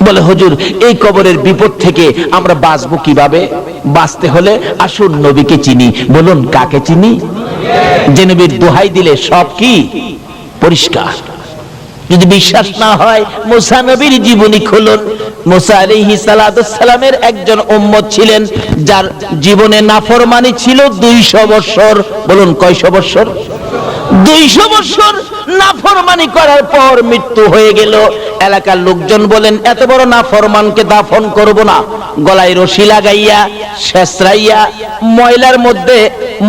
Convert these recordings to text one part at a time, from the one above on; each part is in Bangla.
বলে হুজুর এই কবরের বিপদ থেকে আমরা বাঁচবো কিভাবে? বাঁচতে হলে আসুন নবীকে চিনি। বলুন কাকে চিনি? যে নবীর দোহাই দিলে সব কি পরিষ্কার। যদি বিশ্বাস না হয় মুসা নবীর জীবনী খুলুন। মুসা আলাইহিস সালামের একজন উম্মত ছিলেন যার জীবনে নাফরমানি ছিল 200 বছর। বলুন কয়শো বছর? 200 বছর নাফরমানি করার পর মৃত্যু হয়ে গেল। এলাকার লোকজন বলেন এত বড় নাফরমানকে দাফন করব না, গলায় রশি লাগাইয়া শেষরাইয়া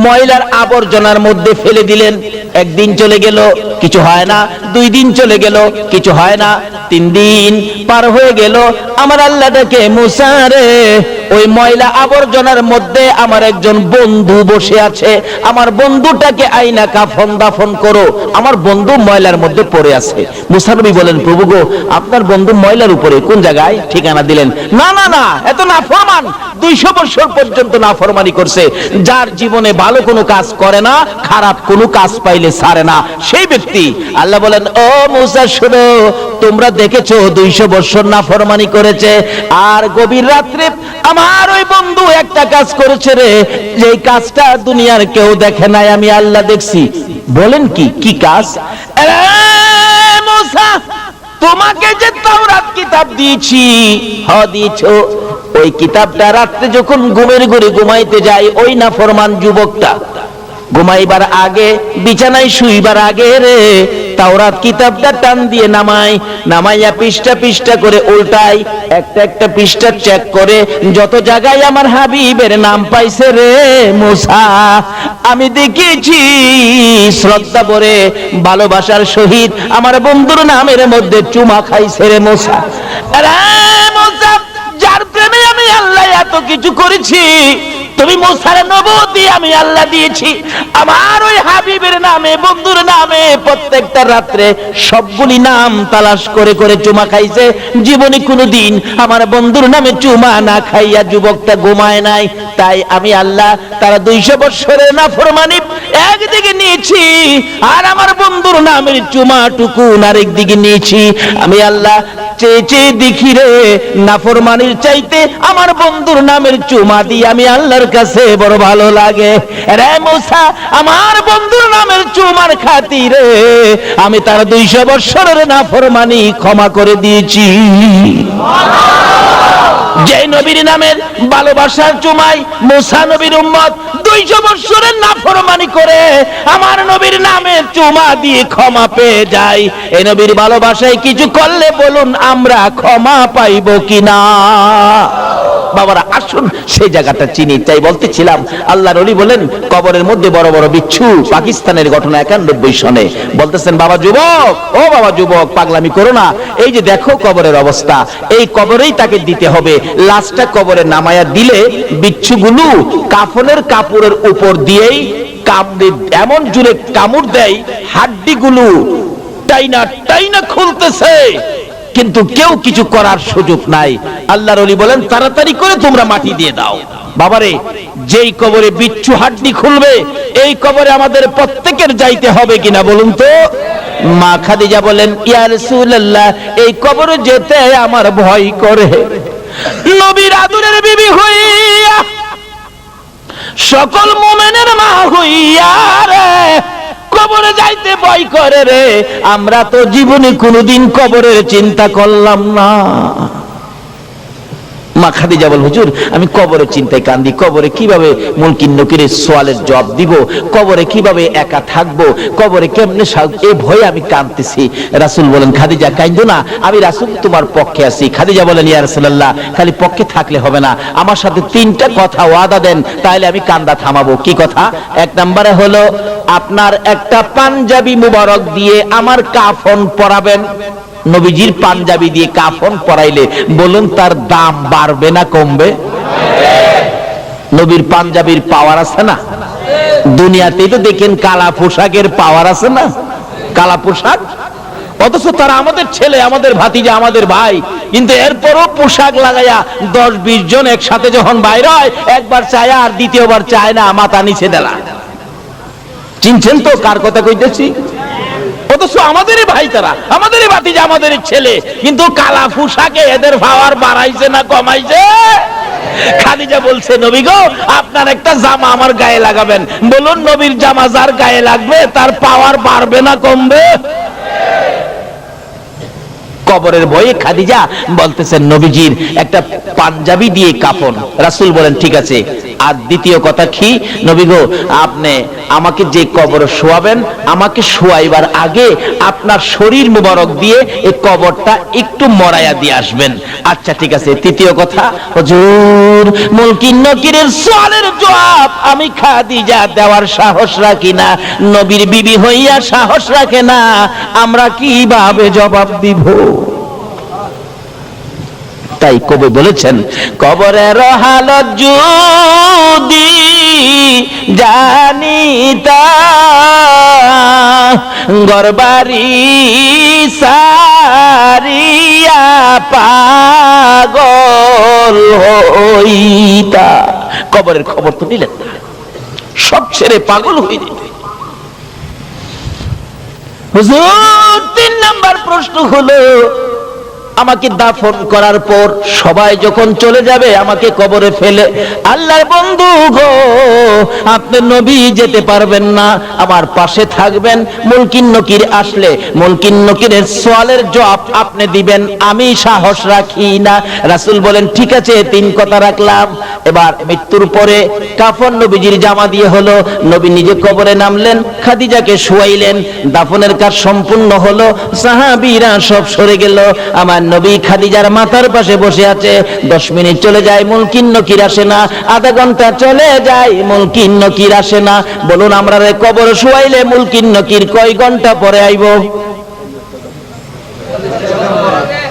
ময়লার আবর্জনার মধ্যে ফেলে দিলেন। একদিন চলে গেল, কিছু হয় না। 2 দিন চলে গেল, কিছু হয় না। 3 দিন পার হয়ে গেল। আমার আল্লাহ ডাকে, মুসা রে, ওই ময়লা আবর্জনার মধ্যে আমার একজন বন্ধু বসে আছে, আমার বন্ধুটাকে আইনা কাফন দাফন করো, আমার বন্ধু ময়লার মধ্যে পড়ে আছে। মুসা নবী বলেন, প্রভু গো, আপনার বন্ধু ময়লার উপরে কোন জায়গায়? ঠিকানা দিলেন। না না না, এত নাফরমান, 200 বছর পর্যন্ত নাফরমানি করছে। যার জীবনে ভালো কোনো কাজ করে না, খারাপ কোনো কাজ পাইলে ছাড়ে না, সেই ব্যক্তি। আল্লাহ বলেন, ও মুসা শোনো, তোমরা দেখেছো 200 বছর নাফরমানি করেছে, আর গভীর রাত্রে আমার ওই বন্ধু একটা কাজ করেছে রে, যেই কাজটা দুনিয়ার কেউ দেখে নাই, আমি আল্লাহ দেখছি। বলেন কি কি কাজ? মুসা, তোমাকে যে তাওরাত কিতাব দিয়েছি, দিয়েছো, ওই কিতাবটা রাত্রে যখন ঘুমের ঘরে ঘুমাইতে যায়, ওই নাফরমান যুবকটা ঘুমাইবার আগে, বিছানায় শুইবার আগে রে, তাওরাত কিতাবটা টান দিয়ে নামাইয়া পৃষ্ঠা পৃষ্ঠা করে উল্টাই, একটা পৃষ্ঠা চেক করে যত জায়গায় আমার হাবিবের নাম পাইছে রে মুসা, আমি দেখেছি শ্রদ্ধা ভরে ভালোবাসার সহিত আমার বন্ধুর নামের মধ্যে চুমা খাইছে রে মুসা। যার প্রেমে আমি আল্লাহ এত কিছু করেছি, তুমি মুসার নবুয়তি আমি আল্লাহ দিয়েছি, আমার ওই হাবিবের নামে, বন্ধুর নামে প্রত্যেকটা রাত্রে সবগুলি নাম তালাশ করে করে চুমা খাইছে। জীবনে কোনোদিন আমার বন্ধুর নামে চুমা না খাইয়া যুবকটা ঘুমায় নাই। তাই আমি আল্লাহ তারা 200 বছরের নাফরমানি একদিকে নিয়েছি, আর আমার বন্ধুর নামের চুমাটুকু আরেকদিকে নিয়েছি। আমি আল্লাহ চেয়ে চেয়ে দেখি রে, নাফরমানির চাইতে আমার বন্ধুর নামের চুমা দিয়ে আমি আল্লাহর কাছে বড় ভালো লাগে রে মুসা। আমার বন্ধুর নামের চুমার খাতিরে আমি তার 200 বছরের নাফরমানি ক্ষমা করে দিয়েছি। যে নবীর নামের ভালোবাসার চুমাই মুসা নবীর উম্মত 200 বছরের নাফরমানি করে আমার নবীর নামের চুমা দিয়ে ক্ষমা পেয়ে যায়, এই নবীর ভালোবাসায় কিছু করলে বলুন আমরা ক্ষমা পাইব কিনা? বাবারা আসুন সেই জায়গাটা চিনি। তাই বলতেছিলাম, আল্লাহর ওলি বলেন কবরের মধ্যে বড় বড় বিচ্ছু। পাকিস্তানের ঘটনা 91 সনে। বলতেছেন, বাবা যুবক, ও বাবা যুবক, পাগলামি করো না, এই যে দেখো কবরের অবস্থা, এই কবরেই তাকে দিতে হবে। লাশটা কবরে নামায়া দিলে বিচ্ছুগুলো কাফনের কাপড়ের উপর দিয়েই এমন জোরে কামড় দেয়, হাড্ডিগুলো টাইনা টাইনা খুলতেছে, কিন্তু কেউ কিছু করার সুযোগ নাই। আল্লাহর ওলি বলেন তাড়াতাড়ি করে তোমরা মাটি দিয়ে দাও। বাবারে, যেই কবরে বিচ্ছু হাড্ডি খুলবে, এই কবরে আমাদের প্রত্যেকের যাইতে হবে কিনা বলুন তো? মা খাদিজা বলেন, ইয়া রাসূলুল্লাহ, এই কবরে যেতে আমার ভয় করে। নবীর আদরের বিবি হইয়া, সকল মুমিনের মা হইয়া রে, কবরে যাইতে ভয় করে রে। আমরা তো জীবনে কোনোদিন কবরের চিন্তা করলাম না। মা খাদিজা বল, হুজুর আমি কবরের চিন্তায় কান্দি, কবরে কিভাবে মুনকির নকিরের সওয়ালের জবাব দিব, কবরে কিভাবে একা থাকবো, কবরে কেমনে, এই ভয়ে আমি কাঁদতেছি। রাসূল বলেন, খাদিজা কাঁদো না, আমি রাসূল তোমার পক্ষে আছি। খাদিজা বলেন, ইয়া রাসূলুল্লাহ, খালি পক্ষে থাকলে হবে না, আমার সাথে 3টা কথা ওয়াদা দেন, তাহলে আমি কান্দা থামাবো। কি কথা? 1 নম্বরে হলো আপনার একটা পাঞ্জাবি মুবারক দিয়ে আমার কাফন পরাবেন। নবীজির পাঞ্জাবি দিয়ে কাফন পরাইলে বলুন তার দাম বাড়বে না কমবে? নবীর পাঞ্জাবির পাওয়ার আছে না? দুনিয়াতেই তো দেখেন কালা পোশাকের পাওয়ার আছে না? কালা পোশাক, অথচ তারা আমাদের ছেলে, আমাদের ভাতিজা, আমাদের ভাই, কিন্তু এরপরও পোশাক লাগাইয়া 10-20 জন একসাথে যখন বাইরে হয়, একবার চায় আর দ্বিতীয়বার চায় না, মাথা নিচে দেলা। চিনছেন তো কার কথা কইতেছি? অথচ আমাদেরই ভাই, তারা আমাদেরই ভাতিজা, আমাদেরই ছেলে, কিন্তু কালা পোশাকে এদের পাওয়ার বাড়াইছে না কমাইছে? খাদিজা বলছে, নবী গো, আপনার একটা জামা আমার গায়ে লাগাবেন। বলুন, নবীর জামা যার গায়ে লাগবে তার পাওয়ার বাড়বে না কমবে? কবরের ভয়ে খাদিজা বলতেছেন নবীজির একটা পাঞ্জাবি দিয়ে কাফন। রাসূল বলেন ঠিক আছে। আর দ্বিতীয় কথা কি, নবী গো, আপনি আমাকে যে কবরে শোয়াবেন, আমাকে শোয়াইবার আগে আপনার শরীর মুবারক দিয়ে এই কবরটা একটু মরাইয়া দিয়ে আসবেন। আচ্ছা ঠিক আছে। তৃতীয় কথা, হুজুর, মুলকিন নকিরের সওয়ালের জবাব আমি খাদিজা দেওয়ার সাহস রাখি না, নবীর বিবি হইয়া সাহস রাখে না, আমরা কিভাবে জবাব দিব? তাই কবি বলেছেন, কবরের হালত যদি জানিতা, ঘরবাড়ি সারিয়া পাগল হইতা। কবরের খবর তো নিলেন না, সব ছেড়ে পাগল হয়ে যেতে। হুজুর, 3 নাম্বার প্রশ্ন হলো, আমাকে দাফন করার পর সবাই যখন চলে যাবে, আমাকে কবরে ফেলে, আল্লাহর বন্ধু গো, আপনি নবী যেতে পারবেন না, আমার পাশে থাকবেন। মুলকিন নকির আসলে মুলকিন নকিরের সওয়ালের জবাব আপনি দিবেন, আমি সাহস রাখি না। রাসূল বলেন ঠিক আছে, 3 কথা রাখলাম। এবার মৃত্যুর পরে কাফন নবীজির জামা দিয়ে হলো, নবী নিজে কবরে নামলেন, খাদিজাকে শুয়াইলেন, দাফনের কাজ সম্পূর্ণ হলো, সাহাবীরা সব সরে গেল। আমার নবী খাদিজার মাথার পাশে বসে আছে। 10 মিনিট চলে যায়, মুলকিন নকির আসে না। আধা ঘন্টা চলে যায়, মুলকিন নকির আসে না। বলুন, আমরা রে কবর শুয়াইলে মুলকিন নকির কয় ঘন্টা পরে আইব?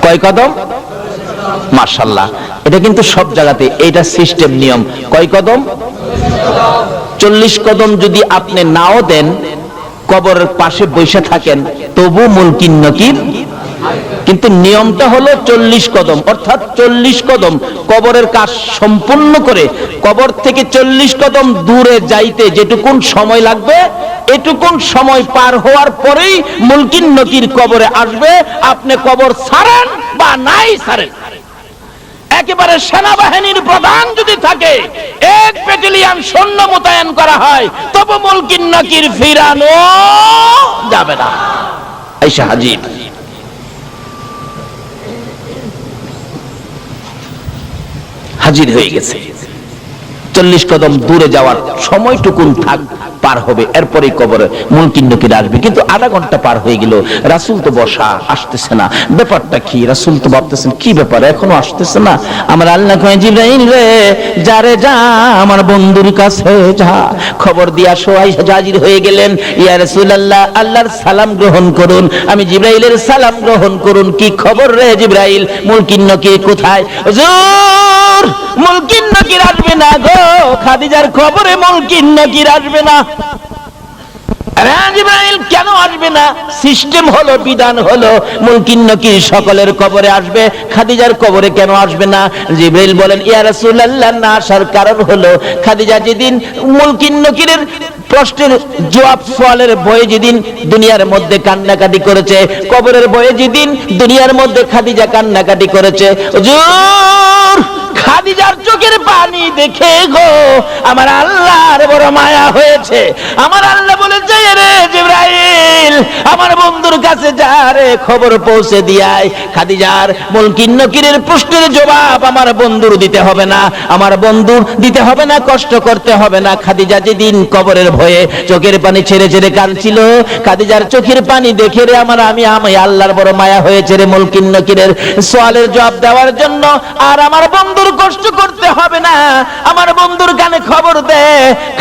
কয় কদম? মাশাআল্লাহ, এটা কিন্তু সব জায়গাতে এটা সিস্টেম, নিয়ম। কয় কদম? 40 কদম যদি আপনি নাও দেন, কবরের পাশে বসে থাকেন, তবু মুলকিন নকির, কিন্তু নিয়মটা হলো 40 কদম, অর্থাৎ 40 কদম কবরের কাজ সম্পূর্ণ করে কবর থেকে 40 কদম দূরে যাইতে যেটুকুন সময় লাগবে, এটুকুন সময় পার হওয়ার পরেই মুলকিন নকির কবরে আসবে। আপনি কবর ছাড়েন বা নাই ছাড়েন, একেবারে সেনাবাহিনীর প্রধান যদি থাকে, 1 ব্যাটালিয়ন সৈন্য মোতায়েন করা হয়, তবে মুলকিন নকির ফিরানো যাবে না। আয়েশা হাজির, হাজির হয়ে গেছে। 40 কদম দূরে যাওয়ার সময়টুকুন থাক পার হবে, এরপরে কবরে মুলকিন নকির আসবে। কিন্তু আধা ঘন্টা পার হয়ে গেল, রাসূল তো বসা, আসতেছে না। ব্যাপারটা কি? রাসূল তো ভাবতেছেন কি ব্যাপার, এখনো আসতেছে না। আমার আল্লাহ কয়, জিবরাইল রে, যারে যা আমার বন্ধুর কাছে যা, খবর দিয়া সবাই হাজির হয়ে গেলেন। ইয়া রাসূলুল্লাহ, আল্লাহর সালাম গ্রহণ করুন। আমি জিবরাইলের সালাম গ্রহণ করুন। কি খবর রে জিবরাইল, মুলকিন নকির কোথায়? হুজুর, মুলকিন নকির আসবে না গো, খাদিজার খবরে মুলকিন নকির আসবে না। আরে জিবরাইল, কেন আসবে না? সিস্টেম হলো, বিধান হলো, মুলকিন নকির সকলের কবরে আসবে, খাদিজার কবরে কেন আসবে না? জিবরাইল বলেন, ইয়া রাসূলুল্লাহ, না আসার কারণ হলো, খাদিজা যেদিন মুলকিন নকিরের প্রশ্নের জবাব সওয়ালের ভয়ে যেদিন দুনিয়ার মধ্যে কান্নাকাটি করেছে, কবরের ভয়ে যেদিন দুনিয়ার মধ্যে খাদিজা কান্নাকাটি করেছে, হুজুর, খাদিজার চোখের পানি দেখে গো আমার আল্লাহর বড় মায়া হয়েছে। আমার আল্লাহ বলেছে, রে জিবরাইল, আমার বন্ধুর কাছে যা রে, খবর পৌঁছে দিয়াই, খাদিজার মুলকিন নকিরের প্রশ্নের জবাব আমার বন্ধুর দিতে হবে না, আমার বন্ধুর দিতে হবে না, কষ্ট করতে হবে না। খাদিজা যেদিন কবরের ভয়ে চোখের পানি ছেড়ে ছেড়ে কাঁদছিল, খাদিজার চোখের পানি দেখে রে আমি আল্লাহর বড় মায়া হয়েছে রে মুলকিন নকিরের সওয়ালের জবাব দেওয়ার জন্য। আর আমার বন্ধুর কষ্ট করতে হবে না, আমার বন্ধুর কানে খবর দে,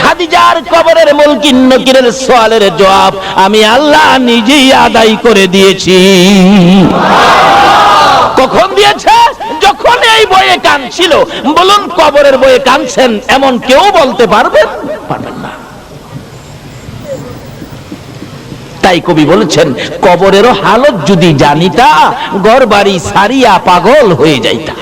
খাদিজার কবরের মুলকিন নকিরের সওয়ালের জবাব আমি আল্লাহ নিজেই আদায় করে দিয়েছি। কখন দিয়েছে? যখন এই বয়ে কাঁদছিল। বলুন, কবরের বয়ে কাঁদছেন এমন কেউ বলতে পারবেন? পারবেন না। তাই কবি বলেছেন, কবরেরও হালত যদি জানিতা, ঘর বাড়ি সারিয়া পাগল হয়ে যাইতা।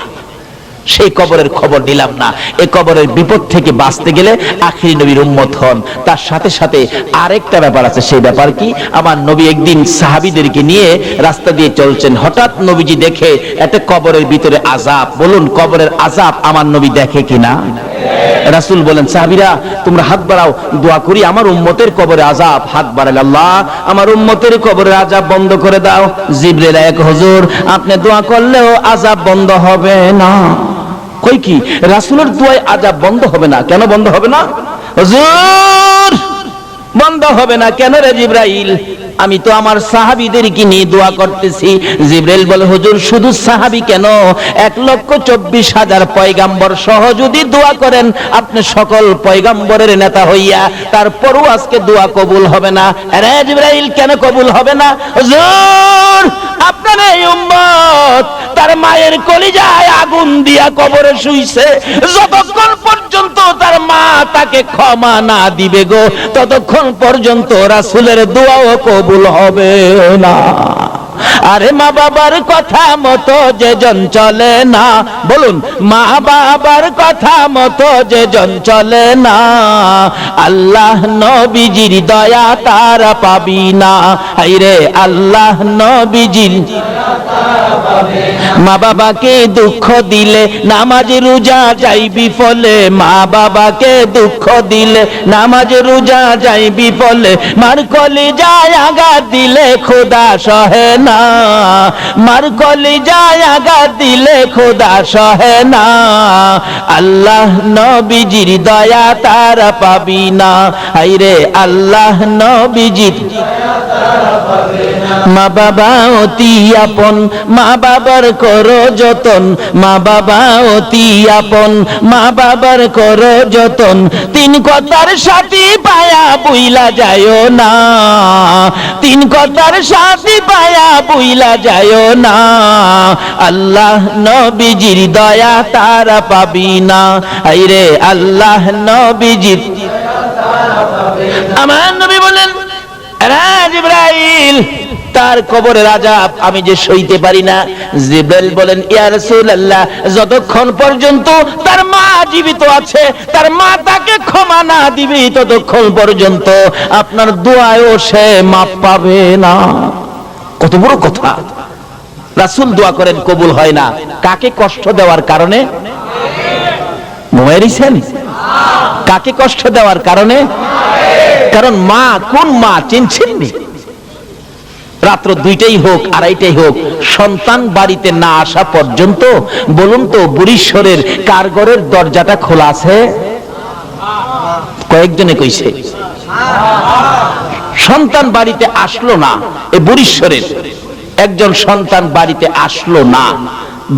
সেই কবরের খবর নিলাম না। এই কবরের বিপদ থেকে বাঁচতে গেলে আখিরি নবীর উম্মত হন। তার সাথে সাথে আরেকটা ব্যাপার আছে। সেই ব্যাপার কি? আমার নবী একদিন সাহাবীদেরকে নিয়ে রাস্তা দিয়ে চলছেন, হঠাৎ নবীজি দেখে একটা কবরের ভিতরে আযাব। বলুন, কবরের আযাব আমার নবী দেখে কিনা? রাসূল বলেন, সাহাবীরা তোমরা হাত বাড়াও, দোয়া করি আমার উম্মতের কবরে আযাব। হাত বাড়ালে, আল্লাহ আমার উম্মতের কবরের আযাব বন্ধ করে দাও। জিবরিল এক, হুজুর আপনি দোয়া করলেও আযাব বন্ধ হবে না। কই কি রাসূলের দোয়ায় আযাব বন্ধ হবে না? কেন বন্ধ হবে না হুজুর? বন্ধ হবে না কেন রে জিবরাইল? আমি তো আমার সাহাবীদেরকে নিয়ে দোয়া করতেছি। জিবরাইল বলে, হুজুর শুধু সাহাবী কেন, 1,24,000 পয়গাম্বর সহ যদি দোয়া করেন আপনি সকল পয়গাম্বরের নেতা হইয়া, তারপরও আজকে দোয়া কবুল হবে না। আরে জিবরাইল কেন কবুল হবে না? হুজুর আপনার এই উম্মত তার মায়ের কলিজায় আগুন দিয়া কবরে শুইছে, যতক্ষণ পর্যন্ত তার মা তাকে ক্ষমা না দিবে গো, ততক্ষণ পর্যন্ত রাসূলের দোয়াও কবুল হবে না। আরে মা বাবার কথা মতো যেজন চলে না, বলুন মা বাবার কথা মতো যেজন চলে না, আল্লাহ নবীজির দয়া তার পাবি না। হায়রে আল্লাহ নবীজির মা বাবাকে দুঃখ দিলে নামাজ রোজা যাইবি ফলে, মা বাবাকে দুঃখ দিলে নামাজ রোজা যাইবি ফলে, মার কলিজায় আঘাত দিলে খোদা সহে না, মার কলিজায় আঘাত দিলে খোদা সহে না, আল্লাহ নবীজির দয়া তার পাবি না। হায়রে আল্লাহ নবীজির মা বাবা অতি আপন, মা বাবার করো যতন, মা বাবা অতি আপন, মা বাবার করো যতন, তিন কথার সাথী পায়া বুইলা যায়ও না, তিন কথার সাথী পায়া বুইলা যায়ও না, আল্লাহ নবীজির দয়া তারা পাবি না। হায়রে আল্লাহ নবীজির। আমার নবী বলেন, জিবরাইল তার কবরের আযাব আমি যে সইতে পারি না। জিবরাইল বলেন, ইয়া রাসূলুল্লাহ যতক্ষণ পর্যন্ত তার মা জীবিত আছে, তার মা তাকে ক্ষমা না দিবে, ততক্ষণ পর্যন্ত আপনার দোয়ায়ও সে মাপ পাবে না। কত বড় কথা! রাসূল দোয়া করেন, কবুল হয় না। কাকে কষ্ট দেওয়ার কারণে? ঘুমাইছেন? কাকে কষ্ট দেওয়ার কারণে? কারণ মা, কোন মা চিনছেন? রাত্র 2টাই হোক 2:30টাই হোক, সন্তান বাড়িতে না আসা পর্যন্ত বলুন তো বুড়িশ্বরের কার ঘরের দরজাটা খোলা আছে? কয়েকজনে কইছে সন্তান বাড়িতে আসলো না। এই বুড়িশ্বরের একজন সন্তান বাড়িতে আসলো না,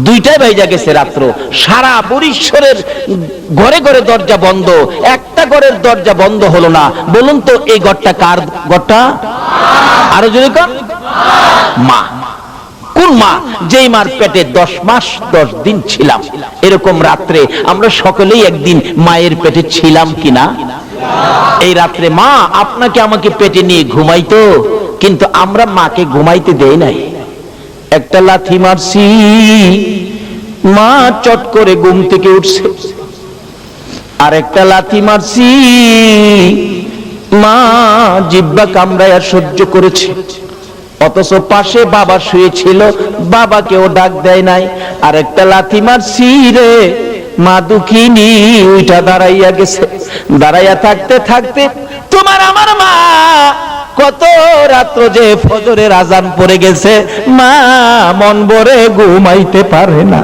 2টায় বাইজা গেছে রাত্র, সারা বুড়িশ্বরের ঘরে ঘরে দরজা বন্ধ, একটা ঘরের দরজা বন্ধ হলো না। বলুন তো এই ঘরটা কার ঘরটা? আরো যদি কোন মা। কোন মা? যেই মার পেটে 10 মাস 10 দিন ছিলাম। এরকম রাত্রে আমরা সকলেই একদিন মায়ের পেটে ছিলাম কিনা? এই রাত্রে মা আপনাকে আমাকে পেটে নিয়ে ঘুমাইতো, কিন্তু আমরা মাকে ঘুমাইতে দেই নাই। একটা লাথি মারছি, মা চট করে ঘুম থেকে উঠছে। আর একটা লাথি মারছি, মা জিহ্বা কামড়ায়া সহ্য করেছে। অথচ পাশে বাবা শুয়েছিল, বাবাকেও ডাক দেয় নাই। আর একটা লাথি মারছি রে, মা দুঃখিনী উইটা দাঁড়াইয়া গেছে। দাঁড়াইয়া থাকতে থাকতে তোমার আমার মা কত রাত্র যে ফজরের আজান পড়ে গেছে, মা মন ভরে ঘুমাইতে পারে না।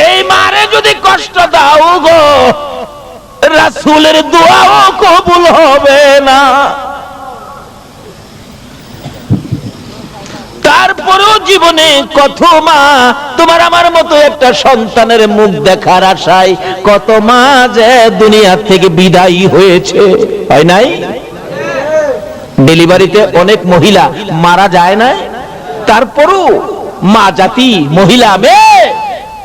এই মারে যদি কষ্ট দাও গো, রাসূলের দোয়াও কবুল হবে না। তারপরেও জীবনে কত মা তোমার আমার মতো একটা সন্তানের মুখ দেখার আশায় কত মা যে দুনিয়া থেকে বিদায়ী হয়েছে, হয় নাই? ডেলিভারিতে অনেক মহিলা মারা যায় না, তারপরও মা জাতি মহিলা মেয়ে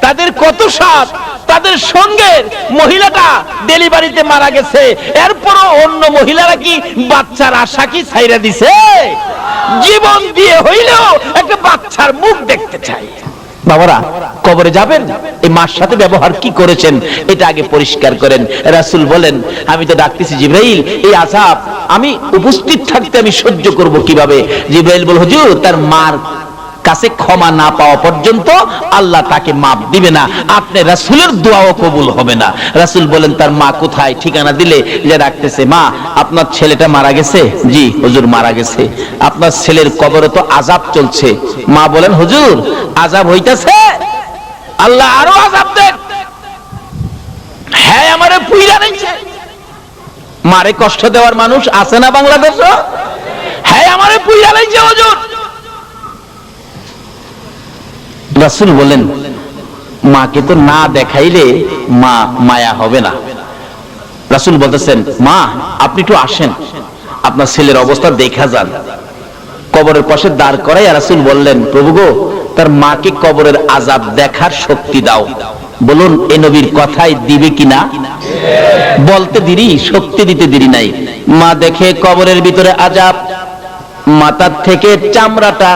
তাদের কত সাথ, তাদের সঙ্গে মহিলাটা ডেলিভারিতে মারা গেছে, এরপরও অন্য মহিলারা কি বাচ্চার আশা কি ছাইরা দিছে? জীবন দিয়ে হইলেও একটা বাচ্চার মুখ দেখতে চাই। বাবারা, কবরে যাবেন, এই মার সাথে ব্যবহার কি করেছেন এটা আগে পরিষ্কার করেন। রাসূল বলেন, আমি তো ডাকতেছি জিবরাইল, এই আযাব আমি উপস্থিত থাকতে আমি সহ্য করব কিভাবে? জিবরাইল বল, হুজুর, তার মার কাছে ক্ষমা না পাওয়া পর্যন্ত আল্লাহ তাকে মাফ দিবে না, আপনি রাসূলের দোয়াও কবুল হবে না। রাসূল বলেন, তার মা কোথায়? ঠিকানা দিলে যে ডাকতেছে, মা, আপনার ছেলেটা মারা গেছে? জি হুজুর, মারা গেছে। আপনার ছেলের কবরে তো আযাব চলছে। মা বলেন, হুজুর, আযাব হইতাছে? আল্লাহ আরো আযাব দেন। হ্যাঁ, আমারে পুইরা নিছে। মারে কষ্ট দেওয়ার মানুষ আছে না বাংলাদেশে? হ্যাঁ, আমারে পুইরা নিছে হুজুর। রাসূল বলেন, মাকে তো না দেখাইলে মা মায়া হবে না। রাসূল বলতেছেন, মা, আপনি একটু আসেন, আপনার ছেলের অবস্থা দেখা যান। কবরের পাশে দাঁড় করাই রাসূল বললেন, প্রভু গো, তার মাকে কবরের আযাব দেখার শক্তি দাও। বলুন, এ নবীর কথাই দিবে কিনা? বলতে দেরি, শক্তি দিতে দেরি নাই। মা দেখে কবরের ভিতরে আযাব, মাথার থেকে চামড়াটা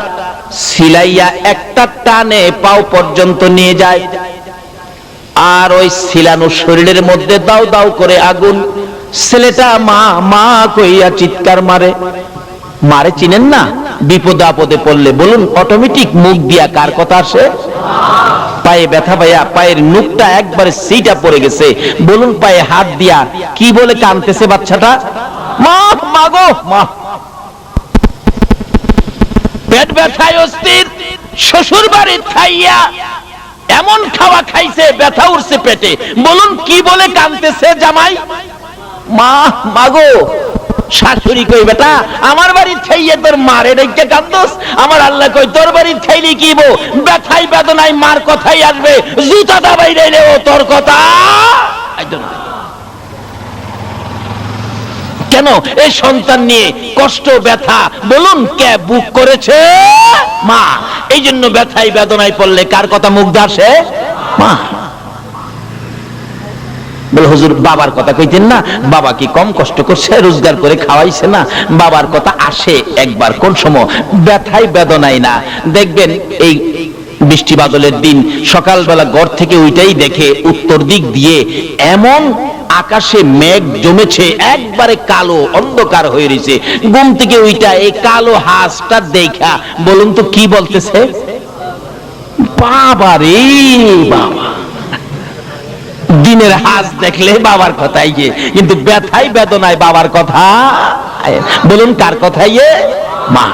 সিলাইয়া একটা টানে পাও পর্যন্ত নিয়ে যায়, আর ওই সিলানো শরীরের মধ্যে দাও দাও করে আগুন। ছেলেটা মা মা কইয়া চিৎকার মারে। মারে চিনেন না? বিপদ আপদে পড়লে বলুন অটোমেটিক মুখ দিয়া কার কথা আসে? পায়ে ব্যথা পাইয়া পায়ের নুকটা একবারে সিটা পড়ে গেছে, বলুন পায়ে হাত দিয়া কি বলে কাঁদতেছে বাচ্চাটা? মা, মা গো মা। পেট ব্যথায় অস্থির, শ্বশুর বাড়ি খাইয়া এমন খাওয়া খাইছে ব্যথা উঠছে পেটে, বলুন কি বলে কাঁদতেছে জামাই? মা, মাগো। শাশুড়ি কই, বেটা, আমার বাড়ি খাইয়ে তোর মারে রেখে কাঁদোস? আমার আল্লাহ কই, তোর বাড়ি খাইলি কি বো, ব্যথাই বেদনায় মার কথাই আসবে, জুতা দাবাই রে ও তোর কথা। কেন এই সন্তান নিয়ে কষ্ট ব্যথা বলুন কে বুক করেছে? মা। এই জন্য ব্যথাই বেদনায় পড়লে কার কথা মুখ দিয়ে আসে? মা। বলে, হুজুর, বাবার কথা কইতেন না? বাবা কি কম কষ্ট করছে? রোজগার করে খাওয়াইছে না? বাবার কথা আসে একবার, কোন সময়? ব্যথাই বেদনায় না। দেখবেন এই বৃষ্টি বাদলের দিন সকালবেলা ঘর থেকে ওইটাই দেখে উত্তর দিক দিয়ে এমন আকাশে মেঘ জমেছে, একবারে কালো অন্ধকার হয়ে রয়েছে। ঘুম থেকে ওইটা এই কালো হাঁসটা দেখা বলুন তো কি বলতেছে? বাবা রে বাবা। দিনের হাঁস দেখলে বাবার কথাই যে, কিন্তু ব্যথাই বেদনায় বাবার কথা বলুন কার কথাই? মা।